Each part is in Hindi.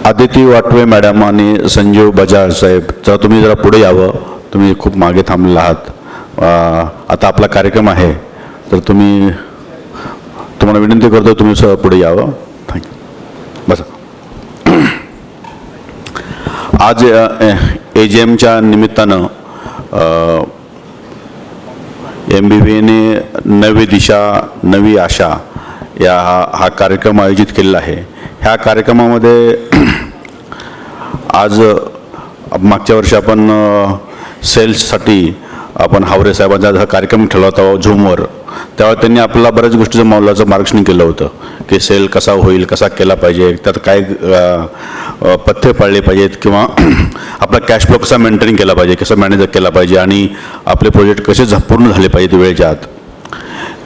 आदिती वाटवे मॅडम आणि संजीव बजाज साहेब, जरा तुम्ही जरा पुढे यावं. तुम्ही खूप मागे थांबलेला आहात. आता आपला कार्यक्रम आहे, तर तुम्हाला विनंती करतो तुम्ही पुढे यावं. थँक्यू. बसा. आज AGMच्या निमित्तानं MBBAने नवी दिशा नवी आशा हा कार्यक्रम आयोजित केलेला आहे. ह्या कार्यक्रमामध्ये आज मागच्या वर्षी आपण सेल्ससाठी आपण हावरे साहेबांचा हा कार्यक्रम ठेवला होता झूमवर. तेव्हा त्यांनी आपल्याला बऱ्याच गोष्टीचं मौलाचं मार्गदर्शन केलं होतं की सेल कसा होईल, कसा केला पाहिजे, त्यात काय पथ्य पाळले पाहिजेत, किंवा आपला कॅश फ्लो कसा मेंटेन केला पाहिजे, कसा मॅनेज केला पाहिजे, आणि आपले प्रोजेक्ट कसे पूर्ण झाले पाहिजेत वेळेच्या आत.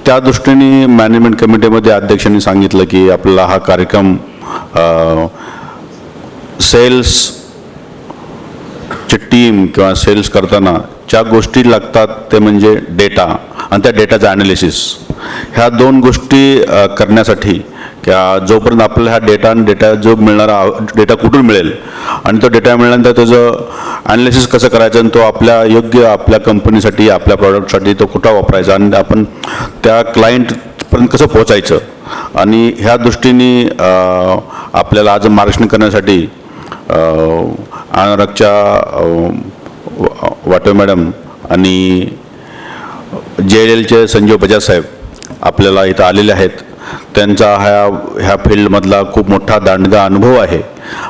त्या दृष्टीने मॅनेजमेंट कमिटीमध्ये अध्यक्षांनी सांगितलं की आपला हा कार्यक्रम सेल्सची टीम किंवा सेल्स करताना ज्या गोष्टी लागतात ते म्हणजे डेटा आणि त्या डेटाचं ॲनालिसिस. ह्या दोन गोष्टी करण्यासाठी जोपर्यंत आपल्याला हा डेटा आणि डेटा जो मिळणारा डेटा कुठून मिळेल आणि तो डेटा मिळाल्यानंतर त्याचं ॲनालिसिस कसं करायचं आणि तो आपल्या कंपनीसाठी आपल्या प्रॉडक्टसाठी तो कुठं वापरायचा आणि आपण त्या क्लायंटपर्यंत कसं पोहोचायचं. आणि ह्या दृष्टीने आपल्याला आज मार्गदर्शन करण्यासाठी अनुरागच्या वाटवे मॅडम आणि JLLचे संजीव बजाज साहेब आपल्याला इथं आलेले आहेत. त्यांचा ह्या फील्डमधला खूप मोठा दांडगा अनुभव आहे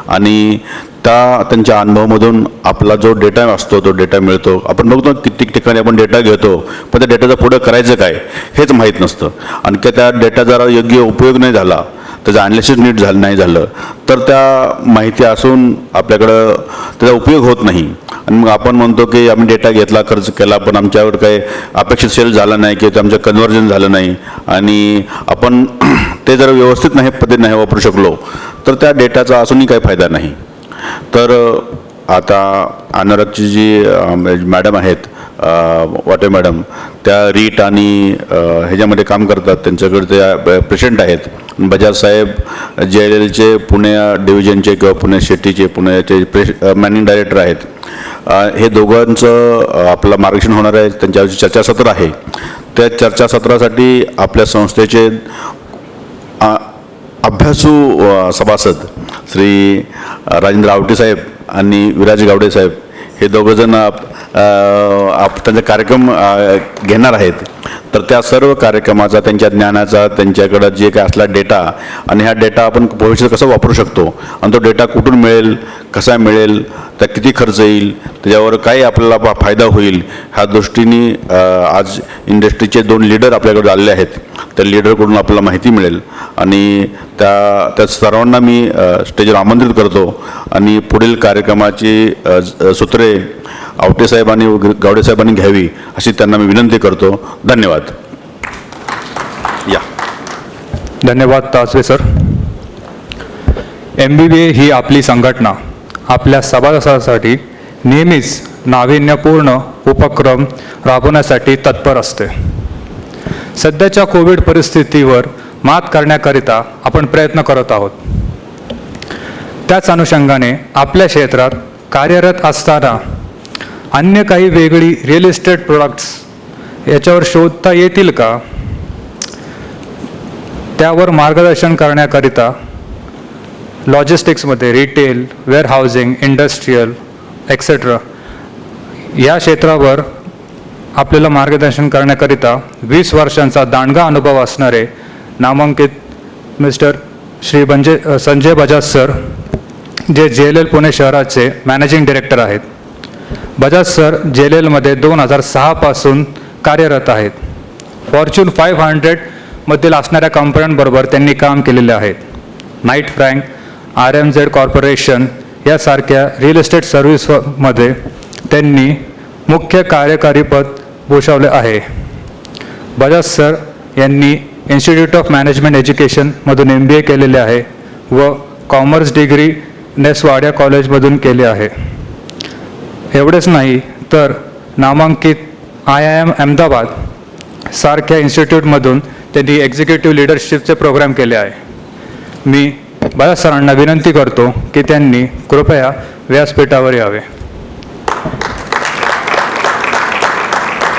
आणि त्यांच्या अनुभवामधून आपला जो डेटा असतो तो डेटा मिळतो. आपण बघतो कित्येक ठिकाणी आपण डेटा घेतो, पण त्या डेटाचं पुढं करायचं काय हेच माहीत नसतं. आणि त्या डेटा जरा योग्य उपयोग नाही झाला, त्याचं ॲनालिसिस नीट नाही झालं तर त्या माहिती असून आपल्याकडं त्याचा उपयोग होत नाही. आणि मग आपण म्हणतो की आम्ही डेटा घेतला, खर्च केला, पण आमच्यावर काही अपेक्षित सेल झाला नाही किंवा आमचं कन्व्हर्जन झालं नाही आणि आपण ते जर व्यवस्थित पद्धतीने नाही वापरू शकलो तर त्या डेटाचा असूनही काही फायदा नाही. तर आता अनुरागची जी मॅडम आहेत वाटे मॅडम, त्या रीट आणि ह्याच्यामध्ये काम करतात, त्यांच्याकडे ते प्रेसिडेंट आहेत. बजाज साहेब JLLचे पुणे डिव्हिजनचे किंवा पुणे सिटीचे पुण्याचे मॅनेजिंग डायरेक्टर आहेत. हे दोघांचं आपलं मार्गदर्शन होणार आहे. त्यांच्यावरची चर्चासत्र आहे. त्या चर्चासत्रासाठी आपल्या संस्थेचे अभ्यासू सभासद श्री राजेंद्र आवटे साहेब आणि विराज गावडे साहेब हे दोघंजण त्यांचा कार्यक्रम घेणार आहेत. तर त्या सर्व कार्यक्रमाचा, त्यांच्या ज्ञानाचा, त्यांच्याकडं जे काय असला डेटा आणि ह्या डेटा आपण भविष्यात कसं वापरू शकतो आणि तो डेटा कुठून मिळेल, कसा मिळेल, त्या किती खर्च येईल, त्याच्यावर काय आपल्याला फायदा होईल, ह्या दृष्टीने आज इंडस्ट्रीचे 2 लीडर आपल्याकडे आलेले आहेत. त्या लीडरकडून आपल्याला माहिती मिळेल आणि त्या सर्वांना मी स्टेजवर आमंत्रित करतो आणि पुढील कार्यक्रमाची सूत्रे आवटे साहेब आणि गावडे साहेबांनी घ्यावी अशी त्यांना मी विनंती करतो. धन्यवाद. धन्यवाद तासवे सर. MBBA ही आपली संघटना आपल्या सभासदांसाठी नेहमीच नाविन्यपूर्ण उपक्रम राबवण्यासाठी तत्पर असते. सध्याच्या कोविड परिस्थितीवर मात करण्याकरिता आपण प्रयत्न करत आहोत. त्याच अनुषंगाने आपल्या क्षेत्रात कार्यरत असताना अन्य काही वेगळी रिअल इस्टेट प्रोडक्ट्स याच्यावर शोधता येतील का, त्यावर मार्गदर्शन करण्याकरिता लॉजिस्टिक्समध्ये रिटेल, वेअरहाऊसिंग, इंडस्ट्रीयल एक्सेट्रा या क्षेत्रावर आपल्याला मार्गदर्शन करण्याकरिता 20 वर्षांचा दांडगा अनुभव असणारे नामांकित मिस्टर श्री संजय बजाज सर, जे JLL पुणे शहराचे मॅनेजिंग डायरेक्टर आहेत. बजाज सर JLLमध्ये 2006 पासून कार्यरत आहेत. फॉर्च्यून 500 मधील असणाऱ्या कंपन्यांबरोबर त्यांनी काम केलेले आहेत. नाईट फ्रँक, RMZ कॉर्पोरेशन यासारख्या रिअल इस्टेट सर्व्हिसमध्ये त्यांनी मुख्य कार्यकारी पद भूषवले आहे. बजाज सर यांनी इन्स्टिट्यूट ऑफ मॅनेजमेंट एज्युकेशनमधून MBA केलेले आहे व कॉमर्स डिग्री नेसवाडिया कॉलेजमधून केले आहे. एवढेच नाही तर नामांकित IIM अहमदाबाद सारख्या इन्स्टिट्यूटमधून त्यांनी एक्झिक्युटिव्ह लिडरशिपचे प्रोग्राम केले आहे. मी बजाज सरांना विनंती करतो की त्यांनी कृपया व्यासपीठावर यावे.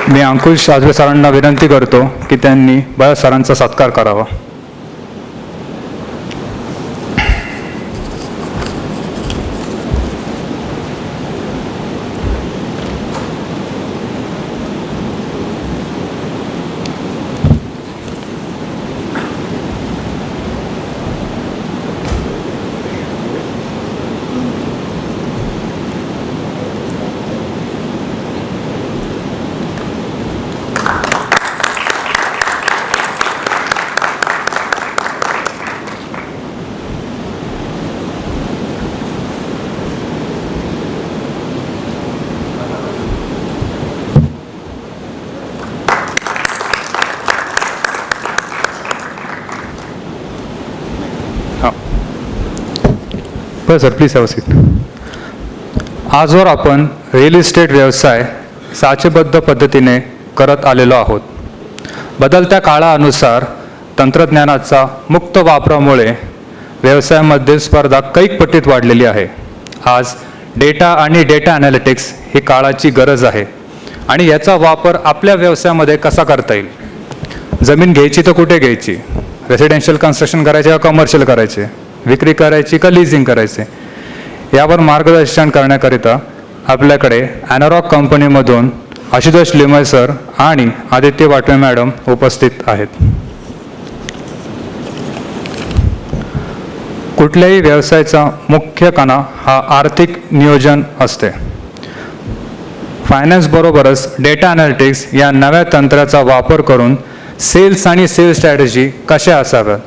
मी अंकुश आजबे सरांना विनंती करतो की त्यांनी बजाज सरांचा सत्कार करावा. बरं sir, please have a seat. आजवर आपण रिअल इस्टेट व्यवसाय साचेबद्ध पद्धतीने करत आलेलो आहोत. बदलत्या काळानुसार तंत्रज्ञानाचा मुक्त वापरामुळे व्यवसायामध्ये स्पर्धा कैक पटीत वाढलेली आहे. आज डेटा आणि डेटा ॲनालिटिक्स ही काळाची गरज आहे आणि याचा वापर आपल्या व्यवसायामध्ये कसा करता येईल. जमीन घ्यायची तर कुठे घ्यायची, रेसिडेन्शियल कन्स्ट्रक्शन करायचे का कमर्शियल करायचे, विक्री करायची का लिझिंग करायचे, यावर मार्गदर्शन करण्याकरिता आपल्याकडे ॲनॉरॉक कंपनीमधून आशुतोष लिमय सर आणि आदित्य वाटवे मॅडम उपस्थित आहेत. कुठल्याही व्यवसायाचा मुख्य कणा हा आर्थिक नियोजन असते. फायनान्सबरोबरच डेटा ॲनालिटिक्स या नव्या तंत्राचा वापर करून सेल्स आणि सेल्स स्ट्रॅटेजी कशा असाव्यात,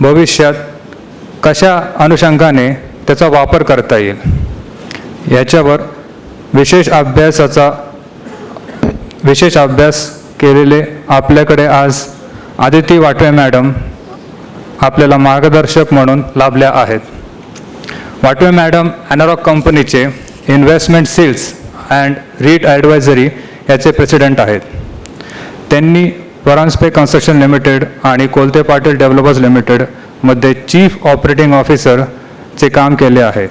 भविष्यात कशा अनुषंगाने त्याचा वापर करता येईल, याच्यावर विशेष अभ्यास केलेले आपल्याकडे आज आदिती वाटवे मॅडम आपल्याला मार्गदर्शक म्हणून लाभल्या आहेत. वाटवे मॅडम ॲनॉरॉक कंपनीचे investment sales and REIT advisory याचे प्रेसिडेंट आहेत. त्यांनी परांजपे कन्स्ट्रक्शन लिमिटेड आणि कोलते पाटील डेव्हलपर्स लिमिटेडमध्ये चीफ ऑपरेटिंग ऑफिसरचे काम केले आहे.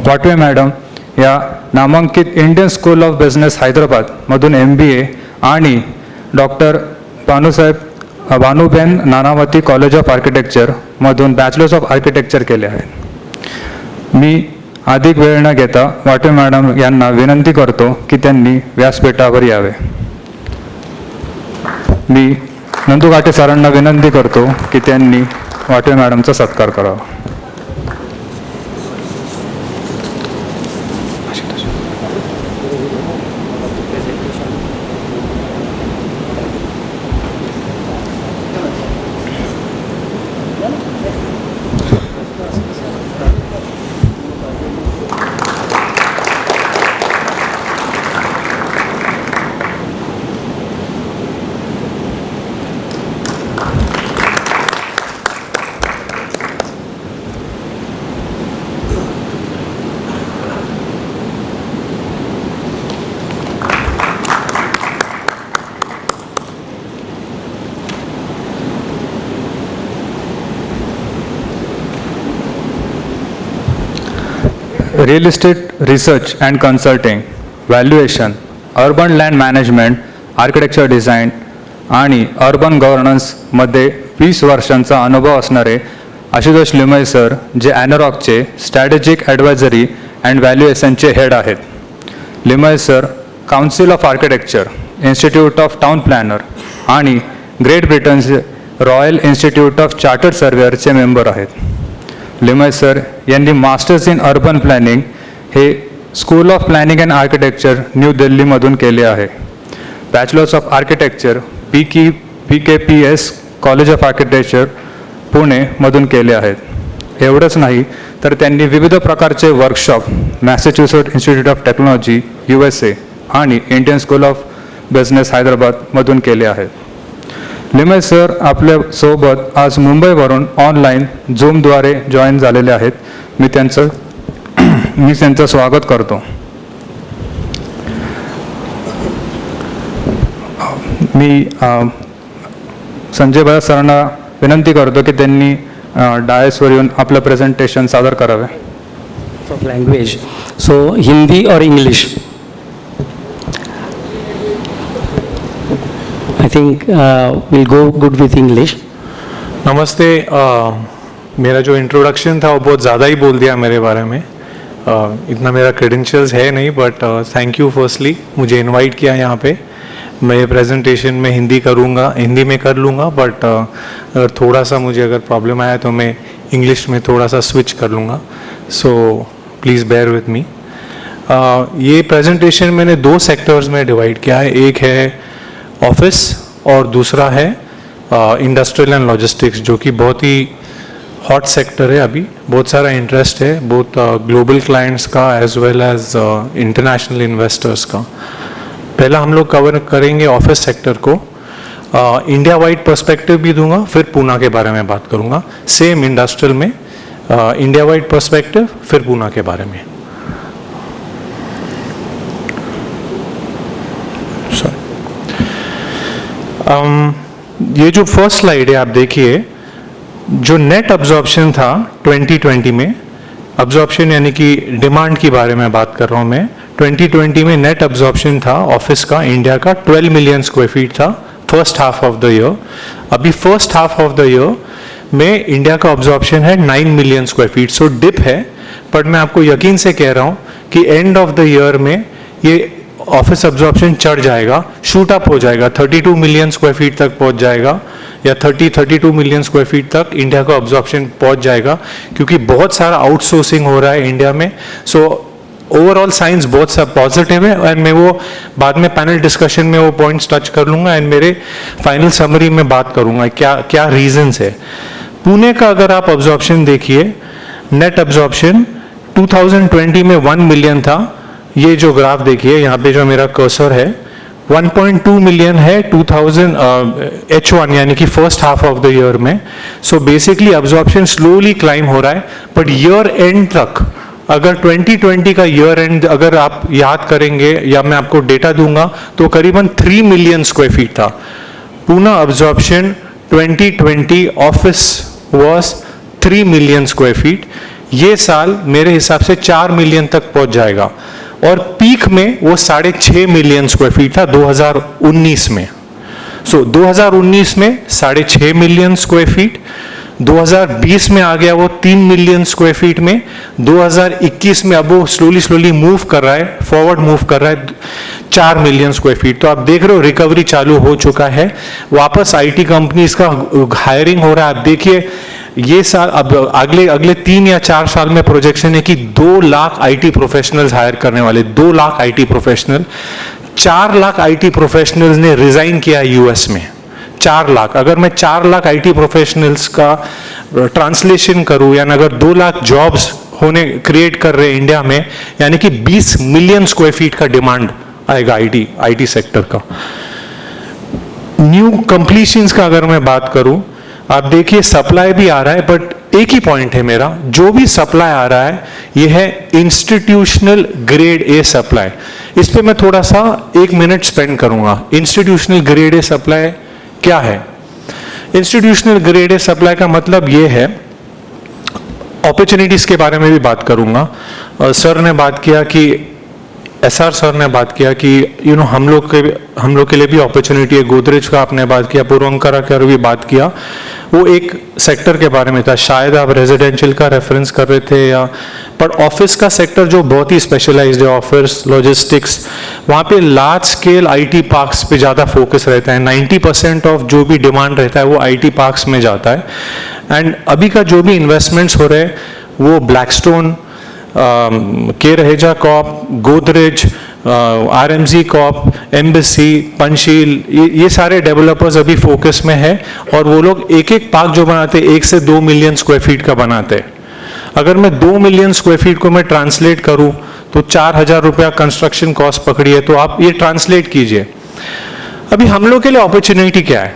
वाटवे मॅडम या नामांकित इंडियन स्कूल ऑफ बिझनेस हैदराबादमधून MBA आणि doctor Bhanuben Nanavati college of आर्किटेक्चरमधून बॅचलर्स ऑफ आर्किटेक्चर केले आहे. मी अधिक वेळ न घेता वाटवे मॅडम यांना विनंती करतो की त्यांनी व्यासपीठावर यावे. मी नंदू घाटे सरांना विनंती करतो की त्यांनी वाटवे मॅडमचा सत्कार करावा. Real estate research and consulting, valuation, urban land management, architecture design आणि अर्बन गव्हर्नन्समध्ये 20 वर्षांचा अनुभव असणारे आशुतोष लिमय सर, जे ॲनॉरॉकचे स्ट्रॅटेजिक ॲडवायझरी अँड व्हॅल्युएशनचे हेड आहेत. Limaye sir council of architecture, institute of town planner आणि ग्रेट ब्रिटनचे रॉयल इन्स्टिट्यूट ऑफ चार्टर्ड सर्वेअरचे मेंबर आहेत. लिमय सर यांनी मास्टर्स इन अर्बन प्लॅनिंग हे school of planning and architecture new दिल्लीमधून केले आहे. Bachelors of architecture PKPS college of architecture पुणेमधून केले आहेत. एवढंच नाही तर त्यांनी विविध प्रकारचे workshop Massachusetts institute of technology USA आणि इंडियन स्कूल ऑफ बिझनेस हैदराबादमधून केले आहेत. लिमय सर आपल्यासोबत आज मुंबईवरून ऑनलाईन झूमद्वारे जॉईन झालेले आहेत. मी त्यांचं स्वागत करतो. मी संजय बजाज सरांना विनंती करतो की त्यांनी डायसवर येऊन आपलं प्रेझेंटेशन सादर करावे. of language. So Hindi or English? I think we'll go good with English. नमस्ते. मेरा जो इंट्रोडक्शन था वो बहुत ज़्यादा ही बोल दिया मेरे बारे में. इतना मेरा क्रेडेंशियल्स है नहीं, बट थैंक यू फर्स्टली मुझे इनवाइट किया यहाँ पे. मैं प्रेजेंटेशन में हिंदी में कर लूँगा, बट अगर थोड़ा सा मुझे अगर प्रॉब्लम आया तो मैं इंग्लिश में थोड़ा सा स्विच कर लूँगा. So please bear with me. ये प्रेजेंटेशन मैंने 2 सेक्टर्स में डिवाइड किया है. एक है ऑफिस और दूसरा है इंडस्ट्रियल एंड लॉजिस्टिक्स, जो कि बहुत ही हॉट सेक्टर है. अभी बहुत सारा इंटरेस्ट है, बहुत ग्लोबल क्लाइंट्स का as well as international investors का. पहला हम लोग कवर करेंगे ऑफिस सेक्टर को. इंडिया वाइड पर्सपेक्टिव भी दूंगा, फिर पूना के बारे में बात करूंगा. सेम इंडस्ट्रियल में इंडिया वाइड पर्सपेक्टिव, फिर पूना के बारे में. ये जो फर्स्ट स्लाइड है आप देखिए, जो नेट अब्जॉर्प्शन था 2020 में, अब्जॉर्प्शन यानी कि डिमांड के बारे में बात कर रहा हूं मैं. 2020 में नेट अब्जॉर्प्शन था ऑफिस का इंडिया का 12 मिलियन स्क्वायर फीट था first half of the year. अभी first half of the year में इंडिया का अब्जॉर्प्शन है 9 million square feet. So dip है, बट मैं आपको यकीन से कह रहा हूं कि एंड ऑफ द ईयर में ये ऑफिस अब्जॉर्प्शन चढ़ जाएगा, शूट अप हो जाएगा, 32 मिलियन स्क्वायर फीट तक पहुंच जाएगा, या 32 मिलियन स्क्वायर फीट तक इंडिया का अब्जॉर्प्शन पहुंच जाएगा, क्योंकि बहुत सारा आउटसोर्सिंग हो रहा है इंडिया में. सो ओवरऑल साइंस बहुत सा पॉजिटिव है, एंड मैं वो बाद में पैनल डिस्कशन में वो पॉइंट्स टच कर लूंगा, एंड मेरे फाइनल समरी में बात करूंगा क्या क्या रीजंस है. पुणे का अगर आप अब्जॉर्प्शन देखिए, नेट अब्जॉर्प्शन 2020 में 1 मिलियन था. ये जो ग्राफ देखिए यहाँ पे जो मेरा कर्सर है, 1.2 मिलियन है 2000 H1 यानी कि first half of the year में. So basically absorption slowly climb हो रहा है, बट ईयर एंड तक अगर 2020 का ईयर एंड अगर आप याद करेंगे या मैं आपको डेटा दूंगा तो करीबन 3 मिलियन स्क्वायर फीट था. Poona absorption 2020 office was 3 million square feet. ये साल मेरे हिसाब से 4 मिलियन तक पहुंच जाएगा, और पीक में वो 6.5 मिलियन स्क्वायर फीट था 2019 में. सो 2019 में 6.5 मिलियन स्क्वायर फीट, 2020 में आ गया वो 3 मिलियन स्क्वायर फीट में, 2021 में अब वो स्लोली मूव कर रहा है, फॉरवर्ड मूव कर रहा है 4 मिलियन स्क्वायर फीट. तो आप देख रहे हो रिकवरी चालू हो चुका है, वापस आईटी कंपनीज का हायरिंग हो रहा है. आप देखिए ये साल अब अगले 3 या 4 साल में प्रोजेक्शन है कि 2 लाख आईटी प्रोफेशनल्स हायर करने वाले, 2 lakh IT professional. 4 lakh IT professionals ने रिजाइन किया यूएस में. 4 लाख, अगर मैं 4 लाख आईटी प्रोफेशनल्स का ट्रांसलेशन करूं, यानी अगर 2 लाख जॉब्स होने क्रिएट कर रहे हैं इंडिया में, यानी कि 20 मिलियन स्क्वायर फीट का डिमांड आएगा आईटी सेक्टर का. न्यू कंप्लीशंस का अगर मैं बात करूं, आप देखिए सप्लाई भी आ रहा है, बट एक ही पॉइंट है मेरा, जो भी सप्लाई आ रहा है ये है इंस्टीट्यूशनल ग्रेड ए सप्लाई. इस पे मैं थोड़ा सा 1 मिनट स्पेंड करूंगा. इंस्टीट्यूशनल ग्रेड ए सप्लाई क्या है? इंस्टीट्यूशनल ग्रेड ए सप्लाई का मतलब ये है, अपॉर्चुनिटीज के बारे में भी बात करूंगा. सर ने बात किया कि एसआर सर ने बात किया कि हम लोग के लिए भी अपॉर्चुनिटी है. गोदरेज का आपने बात किया, पूर्वंकरा का भी बात किया. वो एक सेक्टर के बारे में था, शायद आप रेजिडेंशियल का रेफरेंस कर रहे थे या, पर ऑफिस का सेक्टर जो बहुत ही स्पेशलाइज्ड है, ऑफिस लॉजिस्टिक्स, वहाँ पे लार्ज स्केल आईटी पार्क्स पे ज़्यादा फोकस रहता है. 90% ऑफ जो भी डिमांड रहता है वो आईटी पार्क्स में जाता है. एंड अभी का जो भी इन्वेस्टमेंट्स हो रहे हैं वो Blackstone, K Raheja Corp, Godrej, RMG Corp, Embassy, Panchshil, ये सारे डेवलपर्स अभी फोकस में है. और वो लोग एक एक पार्क जो बनाते हैं 1 से 2 मिलियन स्क्वायर फीट का बनाते हैं. अगर मैं 2 मिलियन स्क्वायर फीट को मैं ट्रांसलेट करूं तो 4,000 रुपया कंस्ट्रक्शन कॉस्ट पकड़िए, तो आप ये ट्रांसलेट कीजिए. अभी हम लोग के लिए अपॉर्चुनिटी क्या है?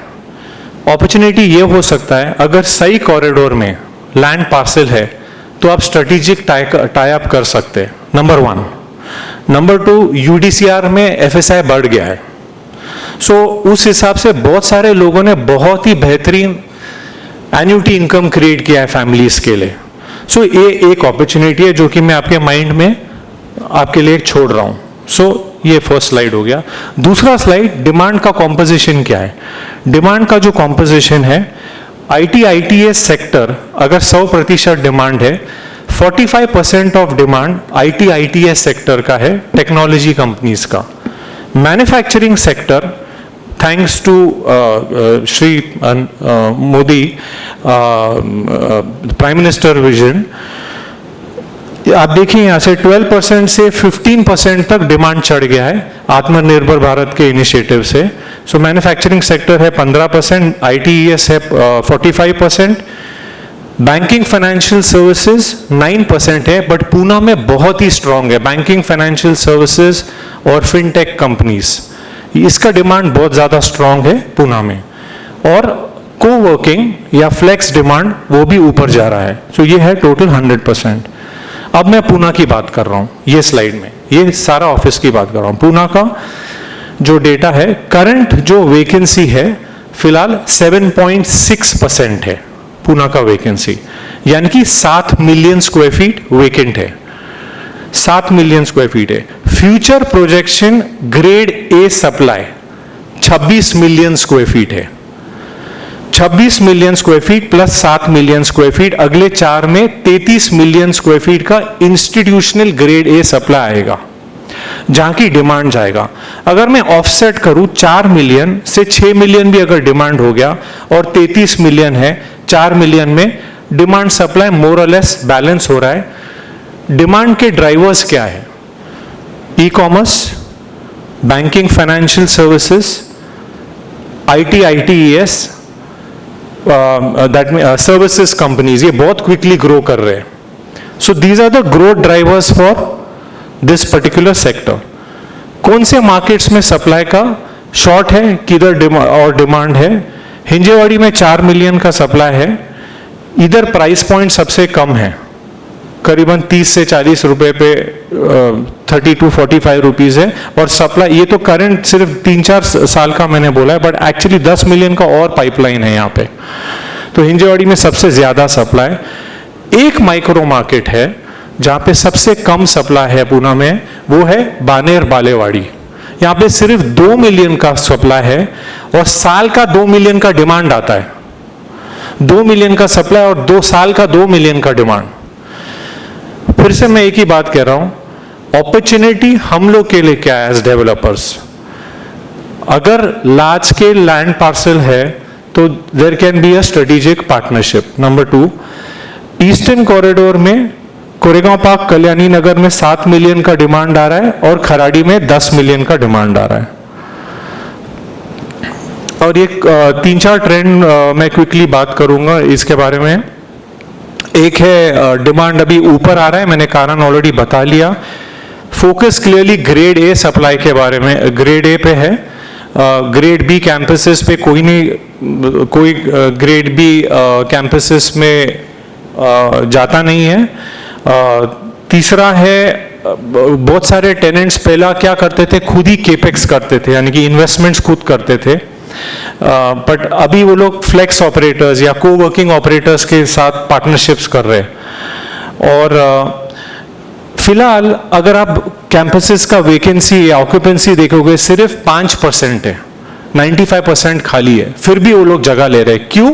अपॉर्चुनिटी ये हो सकता है, अगर सही कॉरिडोर में लैंड पार्सल है तो आप स्ट्रेटेजिक टाई अप कर सकते हैं, नंबर 1. नंबर 2, यूडीसीआर में एफएसआई बढ़ गया है. सो उस हिसाब से बहुत सारे लोगों ने बहुत ही बेहतरीन एन्यूटी इनकम क्रिएट किया है फैमिलीज के लिए। सो ये एक अपॉर्चुनिटी है जो कि मैं आपके माइंड में आपके लिए छोड़ रहा हूं। सो ये फर्स्ट स्लाइड हो गया। दूसरा स्लाइड, डिमांड का कॉम्पोजिशन क्या है। डिमांड का जो कॉम्पोजिशन है, IT/ITES सेक्टर अगर 100% डिमांड है, 45% ऑफ डिमांड IT/ITES सेक्टर का है, टेक्नोलॉजी कंपनीज का। Manufacturing sector, thanks to Shri Modi prime minister vision, आप देखिए यहाँ से 12% से 15% तक डिमांड चढ़ गया है आत्मनिर्भर भारत के इनिशिएटिव से। सो मैन्युफैक्चरिंग सेक्टर है 15%, ITES है 45%, बैंकिंग फाइनेंशियल सर्विसेज 9% है, बट पूना में बहुत ही स्ट्रांग है बैंकिंग फाइनेंशियल सर्विसेज और फिनटेक कंपनीज, इसका डिमांड बहुत ज्यादा स्ट्रांग है पूना में। और कोवर्किंग या फ्लेक्स डिमांड वो भी ऊपर जा रहा है। सो ये है टोटल 100%। अब मैं पूना की बात कर रहा हूं, ये स्लाइड में ये सारा ऑफिस की बात कर रहा हूं। पूना का जो डेटा है, करंट जो वैकेंसी है फिलहाल 7.6% है पूना का वैकेंसी, यानी कि 7 मिलियन स्क्वायर फीट वैकेंट है, 7 मिलियन स्क्वायर फीट है। Future projection grade A supply 26 million square feet है, 26 million square feet plus 7 million square feet, अगले 4 में 33 मिलियन स्क्वायर फीट का इंस्टीट्यूशनल ग्रेड ए सप्लाई आएगा, जहां की डिमांड जाएगा। अगर मैं ऑफसेट करूं 4 मिलियन से 6 मिलियन भी अगर डिमांड हो गया और 33 मिलियन है, 4 मिलियन में डिमांड सप्लाई मोर और लेस बैलेंस हो रहा है। डिमांड के ड्राइवर्स क्या है? E commerce, banking financial services, IT/ITES, that में सर्विसेज कंपनीज, ये बहुत क्विकली ग्रो कर रहे हैं। So these are the growth drivers for this particular sector. कौन से मार्केट्स में सप्लाई का शॉर्ट है, किधर और डिमांड है? हिंजेवाड़ी में 4 मिलियन का सप्लाई है, इधर प्राइस पॉइंट सबसे कम है, करीबन 30 से 40 रुपए पे 30 to 45 रुपीज है। और सप्लाई, ये तो करंट सिर्फ 3-4 साल का मैंने बोला है, बट एक्चुअली 10 मिलियन का और पाइपलाइन है यहाँ पे। तो हिंजेवाड़ी में सबसे ज्यादा सप्लाई। एक माइक्रो मार्केट है जहाँ पे सबसे कम सप्लाई है पूना में, वो है बानेर बालेवाड़ी। यहाँ पे सिर्फ 2 मिलियन का सप्लाई है और साल का 2 मिलियन का डिमांड आता है। 2 मिलियन का सप्लाई और 2 साल का 2 मिलियन का डिमांड। फिर से मैं एक ही बात कह रहा हूं, अपॉर्चुनिटी हम लोग के लिए क्या है एज डेवलपर्स? अगर लार्ज स्केल लैंड पार्सल है तो there can be a strategic partnership. Number 2, eastern corridor में कोरेगांव पार्क, कल्याणी नगर में 7 मिलियन का डिमांड आ रहा है और खराड़ी में 10 मिलियन का डिमांड आ रहा है। और ये 3-4 ट्रेंड मैं क्विकली बात करूंगा इसके बारे में। एक है डिमांड अभी ऊपर आ रहा है, मैंने कारण ऑलरेडी बता लिया। Focus clearly grade A supply के बारे में, ग्रेड ए पे है। ग्रेड बी कैंपसेस पे कोई नहीं, कोई ग्रेड बी कैंपसेस में जाता नहीं है। तीसरा है, बहुत सारे टेनेंट्स पहला क्या करते थे, खुद ही केपेक्स करते थे, यानी कि इन्वेस्टमेंट्स खुद करते थे। बट अभी वो लोग फ्लेक्स ऑपरेटर्स या कोवर्किंग ऑपरेटर्स के साथ पार्टनरशिप्स कर रहे हैं। और फिलहाल अगर आप कैंपसेस का वैकेंसी या ऑक्यूपेंसी देखोगे सिर्फ 5% है, 95% खाली है, फिर भी वो लोग जगह ले रहे हैं। क्यों?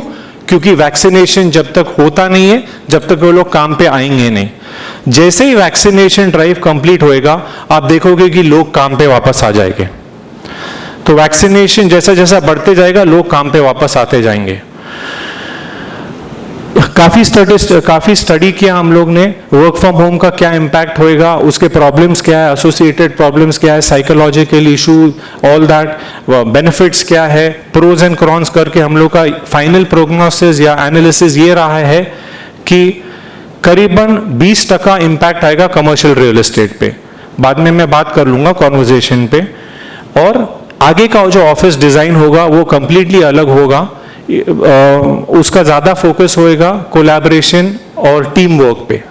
क्योंकि वैक्सीनेशन जब तक होता नहीं है, जब तक वो लोग काम पे आएंगे नहीं। जैसे ही वैक्सीनेशन ड्राइव कंप्लीट होएगा, आप देखोगे कि लोग काम पे वापस आ जाएंगे। तो वैक्सीनेशन जैसा जैसा बढ़ते जाएगा, लोग काम पे वापस आते जाएंगे। काफी स्टडी किया हम लोग ने, वर्क फ्रॉम होम का क्या इम्पैक्ट होएगा, उसके प्रॉब्लम्स क्या है, एसोसिएटेड प्रॉब्लम्स क्या है, psychological issue, all that, benefits क्या है, प्रोज एंड कॉन्स करके हम लोग का फाइनल प्रोग्नोसिस या एनालिसिस ये रहा है कि करीबन 20% इम्पैक्ट आएगा कमर्शियल रियल एस्टेट पे। बाद में मैं बात कर लूंगा कॉन्वर्जेशन पे। और आगे का जो ऑफिस डिजाइन होगा वो कंप्लीटली अलग होगा, उसका ज्यादा फोकस होएगा कोलैबोरेशन और टीम वर्क पे।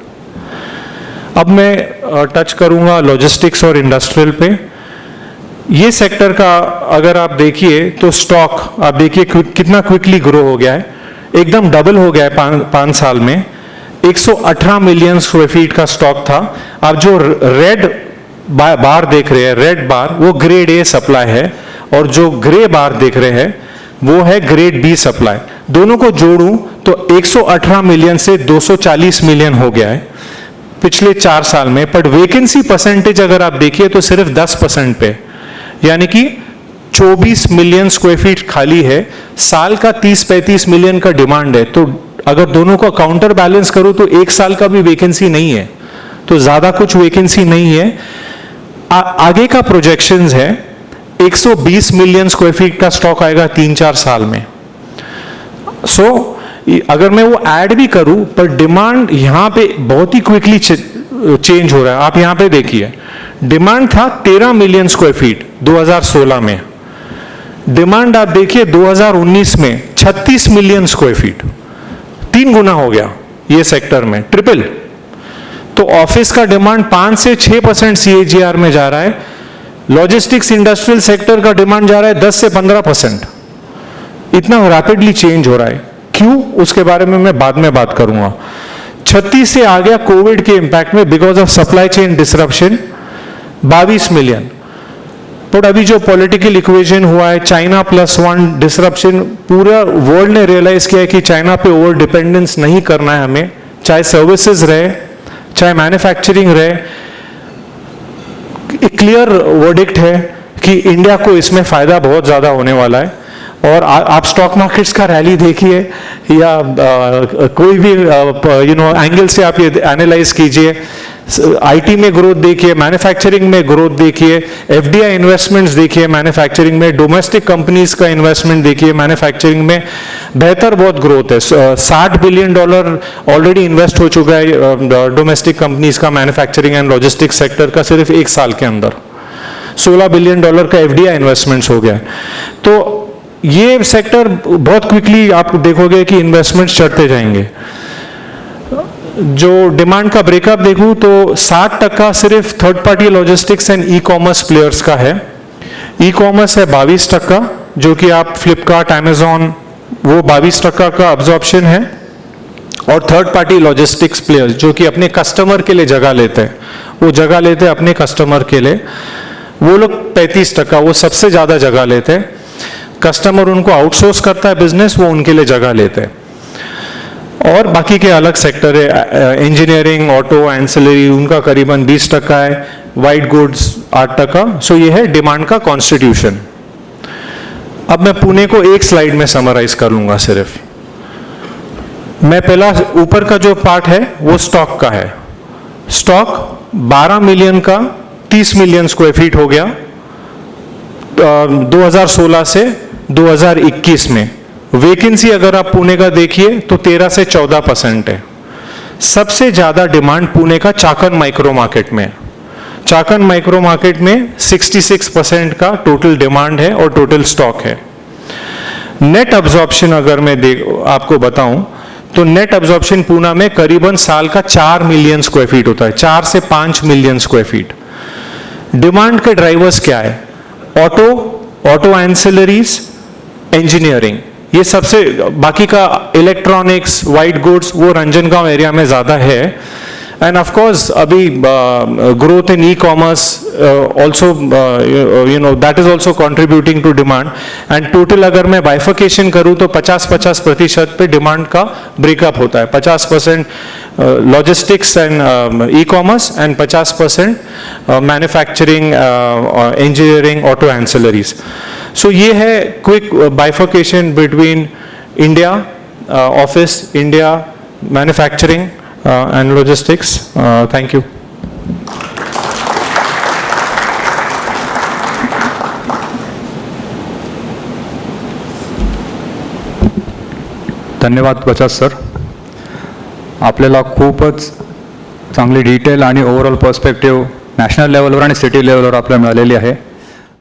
अब मैं टच करूंगा लॉजिस्टिक्स और इंडस्ट्रियल पे। ये सेक्टर का अगर आप देखिए तो स्टॉक आप देखिए कितना क्विकली ग्रो हो गया है। एकदम डबल हो गया है 5 साल में। 118 मिलियन स्क्वायर फीट का स्टॉक था। आप जो रेड बार देख रहे हैं, रेड बार, वो ग्रेड ए सप्लाई है, और जो ग्रे बार देख रहे हैं वो है ग्रेड बी सप्लाई। दोनों को जोड़ूं तो 118 मिलियन से 240 मिलियन हो गया है पिछले 4 साल में। पर वेकेंसी परसेंटेज अगर आप देखिए तो सिर्फ 10% पे, यानी कि 24 मिलियन स्क्वायर फीट खाली है, साल का 30-35 मिलियन का डिमांड है। तो अगर दोनों को काउंटर बैलेंस करो तो 1 साल का भी वेकेंसी नहीं है, तो ज्यादा कुछ वेकेंसी नहीं है। आगे का प्रोजेक्शंस है 120 मिलियन स्क्वायर फीट का स्टॉक आएगा 3-4 साल में। अगर मैं वो ऐड भी करूं, पर डिमांड यहां पे बहुत ही क्विकली चेंज हो रहा है। आप यहां पे देखिए, डिमांड था 13 मिलियन स्क्वायर फीट 2016 में, डिमांड आप देखिए 2019 में 36 मिलियन स्क्वायर फीट, 3 गुना हो गया ये सेक्टर में, ट्रिपल। तो ऑफिस का डिमांड 5 से 6% CAGR में जा रहा है, लॉजिस्टिक्स इंडस्ट्रियल सेक्टर का डिमांड जा रहा है 10 से 15%। इतना रैपिडली चेंज हो रहा है, क्यों, उसके बारे में मैं बाद में बात करूंगा। 36 से आ गया कोविड के इंपैक्ट में, because of supply chain disruption 22 million. पर अभी जो पॉलिटिकल इक्वेशन हुआ है, चाइना +1 डिसरप्शन, पूरा वर्ल्ड ने रियलाइज किया है कि चाइना पे ओवर डिपेंडेंस नहीं करना है हमें, चाहे सर्विसेज रहे चाहे मैन्युफैक्चरिंग रहे। एक क्लियर वर्डिक्ट है कि इंडिया को इसमें फायदा बहुत ज्यादा होने वाला है। और आप स्टॉक मार्केट्स का रैली देखिए या कोई भी एंगल से आप ये एनालाइज कीजिए, आईटी में ग्रोथ देखिए, मैन्युफैक्चरिंग में ग्रोथ देखिए, एफडीआई इन्वेस्टमेंट्स देखिए मैन्युफैक्चरिंग में, डोमेस्टिक कंपनीज का इन्वेस्टमेंट देखिए मैन्युफैक्चरिंग में, बेहतर बहुत ग्रोथ है। $60 बिलियन ऑलरेडी इन्वेस्ट हो चुका है डोमेस्टिक कंपनीज का मैन्युफैक्चरिंग एंड लॉजिस्टिक्स सेक्टर का सिर्फ 1 साल के अंदर। $16 बिलियन का एफडीआई इन्वेस्टमेंट्स हो गया। तो ये सेक्टर बहुत क्विकली आप देखोगे कि इन्वेस्टमेंट्स चढ़ते जाएंगे। जो डिमांड का ब्रेकअप देखूं तो 60% सिर्फ third party logistics and e commerce players का है। ई कॉमर्स है 22%, जो कि आप फ्लिपकार्ट, अमेजॉन, वो 22% का अब्जॉर्प्शन है। और थर्ड पार्टी लॉजिस्टिक्स प्लेयर्स जो कि अपने कस्टमर के लिए जगह लेते हैं, वो जगह लेते हैं अपने कस्टमर के लिए, वो लोग 35%, वो सबसे ज्यादा जगह लेते हैं। कस्टमर उनको आउटसोर्स करता है बिजनेस, वो उनके लिए जगह लेते हैं। और बाकी के अलग सेक्टर है, इंजीनियरिंग, ऑटो, एंसिलरी, उनका करीबन 20% है, वाइट गुड्स 8%। सो ये है डिमांड का कॉन्स्टिट्यूशन। अब मैं पुणे को एक स्लाइड में समराइज कर लूंगा सिर्फ। मैं पहला ऊपर का जो पार्ट है वो स्टॉक का है। स्टॉक 12 मिलियन का 30 मिलियन स्क्वायर फीट हो गया 2016 से 2021 में। वेकेंसी अगर आप पुणे का देखिए तो 13 से 14% है। सबसे ज्यादा डिमांड पुणे का चाकन माइक्रो मार्केट में। चाकन माइक्रो मार्केट में 66% का टोटल डिमांड है और टोटल स्टॉक है। नेट अब्जॉर्प्शन अगर मैं आपको बताऊं तो नेट अब्जॉर्प्शन पुणे में करीबन साल का 4 मिलियन स्क्वायर फीट होता है, 4 से 5 मिलियन स्क्वायर फीट। डिमांड के ड्राइवर्स क्या है? ऑटो एंसिलरीज, इंजीनियरिंग, ये सबसे, बाकी का इलेक्ट्रॉनिक्स, वाइट गुड्स, वो रंजनगांव एरिया में ज्यादा है। एंड ऑफ कोर्स अभी growth in e commerce also that is also contributing to demand. And total अगर मैं बाइफिकेशन करूं तो 50-50% पे डिमांड का ब्रेकअप होता है। 50% logistics and e commerce and 50% manufacturing, engineering, auto ancillaries. So ये है quick bifurcation between India office, India manufacturing and logistics. Thank you. धन्यवाद बजाज सर. आपल्याला खूपच चांगली डिटेल आणि ओव्हरऑल पर्स्पेक्टिव्ह नॅशनल लेवलवर आणि सिटी लेवलवर आपल्याला मिळालेली आहे.